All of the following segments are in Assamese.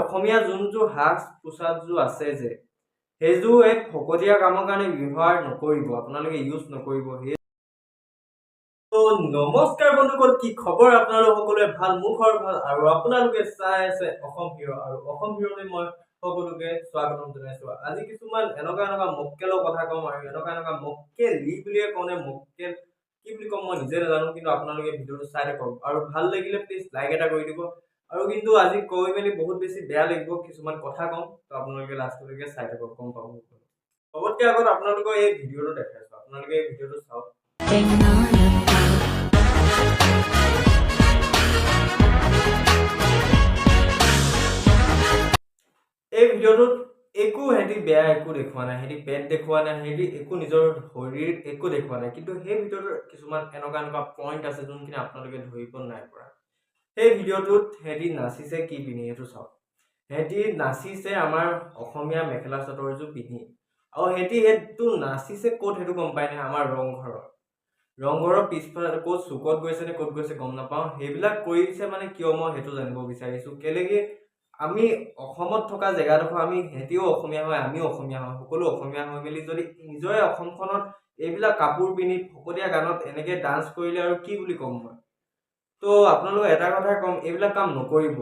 অসমীয়া যোনটো সাজ পোছাকযোৰ আছে যে সেইযোৰ এক ফকতীয়া কামৰ কাৰণে ব্যৱহাৰ নকৰিব, আপোনালোকে ইউজ নকৰিব। তো নমস্কাৰ বন্ধুসকল, কি খবৰ? আপোনালোক সকলোৱে ভাল? মোৰ খবৰ ভাল আৰু আপোনালোকে চাই আছে অসম হিৰ', আৰু অসম হিৰ'লৈ মই সকলোকে স্বাগতম জনাইছো। আজি কিছুমান এনেকুৱা মক্কেলৰ কথা কম, আৰু এনেকুৱা মক্কেলি বুলিয়ে কওঁ নে মক্কেল কি বুলি কম মই নিজে নাজানো, কিন্তু আপোনালোকে ভিডিঅ'টো চাই থাকক আৰু ভাল লাগিলে প্লিজ লাইক এটা কৰি দিব। আৰু কিন্তু আজি কৈ মেলি বহুত বেছি বেয়া লাগিব, কিছুমান কথা কম, তো আপোনালোকে লাষ্টলৈকে চাই থাকক, গম পাব। চবতকে আগত আপোনালোকৰ এই ভিডিঅ'টো দেখাইছো, আপোনালোকে এই ভিডিঅ'টো চাওক। এই ভিডিঅ'টোত একো সিহঁতি বেয়া একো দেখুওৱা নাই, সিহঁতি পেট দেখুওৱা নাই, সিহঁতি একো নিজৰ শৰীৰ একো দেখুওৱা নাই, কিন্তু সেই ভিডিঅ'টোৰ কিছুমান এনেকুৱা পইণ্ট আছে যোনখিনি আপোনালোকে ধৰিব নাই পৰা। সেই ভিডিঅ'টোত সিহঁতি নাচিছে কি পিন্ধি সেইটো চাওক। সিহঁতি নাচিছে আমাৰ অসমীয়া মেখেলা চাদৰযোৰ পিন্ধি, আৰু সিহঁতি সেইটো নাচিছে ক'ত সেইটো গম পাই নাই? আমাৰ ৰংঘৰৰ পিছফালে ক'ত চুকত গৈছে নে ক'ত গৈছে গম নাপাওঁ। সেইবিলাক কৰিছে মানে কিয় মই সেইটো জানিব বিচাৰিছো। কেলেকি আমি অসমত থকা জেগাডোখৰ, আমি সিহঁতিও অসমীয়া হয়, আমিও অসমীয়া হয়, সকলো অসমীয়া হৈ মেলি যদি নিজৰে অসমখনত এইবিলাক কাপোৰ পিন্ধি ফকতীয়া গানত এনেকে ডান্স কৰিলে আৰু কি বুলি ক'ম মই। তো আপোনালোকে এটা কথাই ক'ম, এইবিলাক কাম নকৰিব।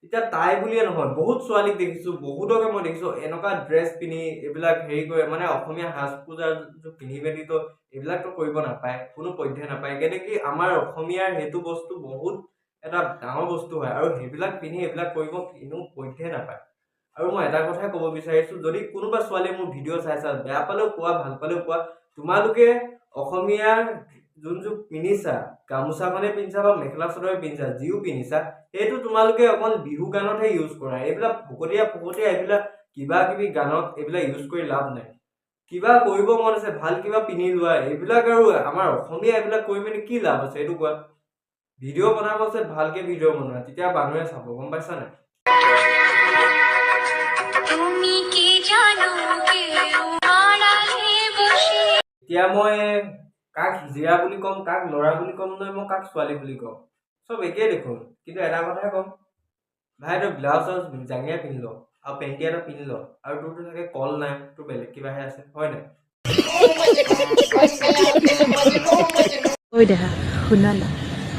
এতিয়া তাই বুলিয়ে নহয়, বহুত ছোৱালীক দেখিছো, বহুতকে মই দেখিছো এনেকুৱা ড্ৰেছ পিন্ধি এইবিলাক হেৰি কৰে, মানে অসমীয়া সাজ পোছাক পিন্ধি মেলি তো এইবিলাকতো কৰিব নাপায়, কোনো পধ্যে নাপায়। কেনেকি আমাৰ অসমীয়াৰ সেইটো বস্তু বহুত এটা ডাঙৰ বস্তু হয়, আৰু সেইবিলাক পিন্ধি এইবিলাক কৰিব কোনো পধ্যে নাপায়। আৰু মই এটা কথাই ক'ব বিচাৰিছো, যদি কোনোবা ছোৱালীয়ে মোৰ ভিডিঅ' চাইছা, বেয়া পালেও কোৱা, ভাল পালেও কোৱা, তোমালোকে অসমীয়াৰ যোনযোৰ পিন্ধিছা, গামোচাখনে পিন্ধিছা বা মেখেলা চাদৰে পিন্ধিছা, যিও পিন্ধিছা, সেইটো তোমালোকে অকল বিহু গানতহে ইউজ কৰা। এইবিলাক ফকতীয়া এইবিলাক কিবা কিবি গানত এইবিলাক ইউজ কৰি লাভ নাই। কিবা কৰিব মন আছে ভাল কিবা পিন্ধি লোৱা, এইবিলাক আৰু আমাৰ অসমীয়া এইবিলাক কৰি মেলি কি লাভ আছে এইটো কোৱা। ভিডিঅ' বনাব আছে ভালকে ভিডিঅ' বনোৱা, তেতিয়া মানুহে চাব, গম পাইছা নাই? এতিয়া মই কাক হিজিৰা বুলি ক'ম, কাক ল'ৰা বুলি ক'ম, নহয় মই কাক ছোৱালী বুলি ক'ম, চব একেই দেখোন। কিন্তু এটা কথাই ক'ম, ভাই তই ব্লাউজ জাঙিয়া পিন্ধি ল, আৰু পেণ্টি এটা পিন্ধি ল, আৰু তোৰতো চাগে কল নাই, তোৰ বেলেগ কিবাহে আছে, হয় নাই? ঐ দেহা শুনা না,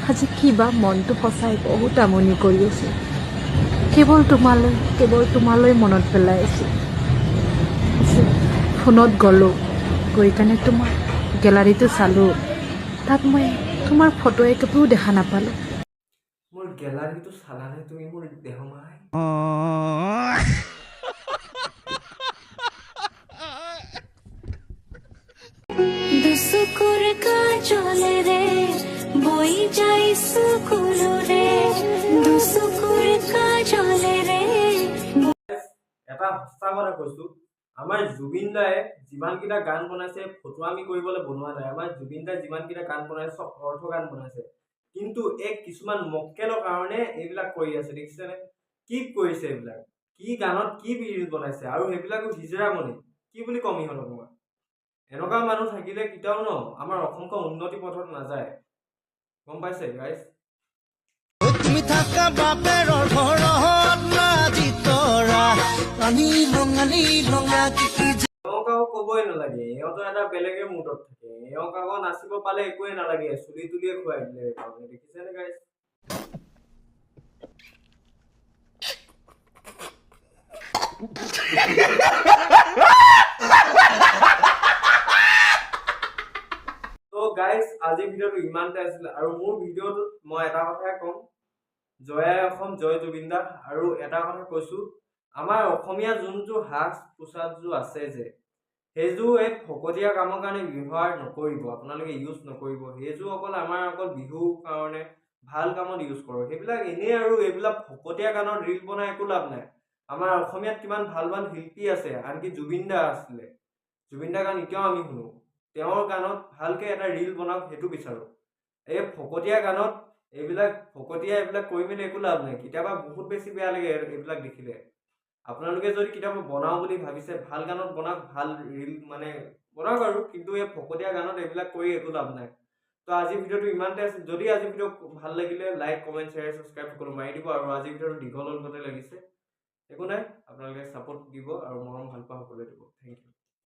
আজি কিবা মনটো সঁচাই বহুত আমনি কৰি আছে। কেৱল তোমালৈ মনত পেলাই আছোঁ। ফোনত গ'লোঁ, গৈ কাৰণে তোমাৰ গেলাৰীটো চালোঁ, তাত মই তোমাৰ ফটো একপিও দেখা নাপালোঁ। মোৰ গেলাৰীটো চালানে তুমি মোৰ দেহমাই? দুচকুৰ কাজলে ৰে বৈ যাই চকুলৰে, দুচকুৰ কাজলে ৰে। এটা সঁচা কথা কৈছো, আমাৰ জুবিন দায়ে যিমানকেইটা গান বনাইছে ফটোৱামি কৰিবলৈ বনোৱা নাই। আমাৰ জুবিন দাই যিমানকেইটা গান বনাইছে চব অৰ্থ গান বনাইছে, কিন্তু এই কিছুমান মক্কেলৰ কাৰণে এইবিলাক কৰি আছে, দেখিছেনে? কি কৰিছে এইবিলাক, কি গানত কি ৰিল বনাইছে, আৰু সেইবিলাকো হিজৰামণি কি বুলি কম ইহঁতক মই। এনেকুৱা মানুহ থাকিলে কেতিয়াও ন আমাৰ অসমখন উন্নতি পথত নাযায়, গম পাইছে গাইজ? তুমি থাকা বাপেৰৰ ঘৰত নাজি তৰা আনি লঙা এওঁক আকৌ ক'বই নালাগে, এওঁতো এটা বেলেগে মুডত থাকে। এওঁক আকৌ নাচিব পালে একোৱে নালাগে, চুলি তুলিয়ে খুৱাই দিলে। দেখিছেনে গাইজ? তো গাইজ আজিৰ ভিডিঅ'টো ইমানতে আছিলে, আৰু মোৰ ভিডিঅ'টোত মই এটা কথাই ক'ম, জয় অসম, জয় জুবিন দা। আৰু এটা কথা কৈছো, আমাৰ অসমীয়া যোনযোৰ সাজ পোছাকযোৰ আছে যে সেইযোৰ এক ফকতীয়া কামৰ কাৰণে ব্যৱহাৰ নকৰিব, আপোনালোকে ইউজ নকৰিব। সেইযোৰ অকল বিহুৰ কাৰণে ভাল কামত ইউজ কৰক। সেইবিলাক এনেই, আৰু এইবিলাক ফকতীয়া গানত ৰিল বনাই একো লাভ নাই। আমাৰ অসমীয়াত কিমান ভাল ভাল শিল্পী আছে, আনকি জুবিন দা আছিলে, জুবিন দাৰ গান এতিয়াও আমি শুনো। তেওঁৰ গানত ভালকে এটা ৰিল বনাওক, সেইটো বিচাৰো। এই ফকতীয়া গানত এইবিলাক কৰি মেলি একো লাভ নাই। কেতিয়াবা বহুত বেছি বেয়া লাগে এইবিলাক দেখিলে। আপোনালোকে যদি কেতিয়াবা বনাও বুলি ভাবিছে, ভাল গানত বনাওক, ভাল ৰিল মানে বনাওক আৰু, কিন্তু এই ফকতীয়া গানত এইবিলাক কৰি একো লাভ নাই। তো আজিৰ ভিডিঅ'টো ইমানতে আছে। যদি আজি ভিডিঅ' ভাল লাগিলে লাইক, কমেণ্ট, শ্বেয়াৰ, ছাবস্ক্ৰাইব সকলো মাৰি দিব। আৰু আজিৰ ভিডিঅ'টো দীঘল হ'ল গতে লাগিছে, একো নাই আপোনালোকে ছাপোৰ্ট দিব আৰু মৰম ভাল পোৱা সকলোৱে দিব থেংক ইউ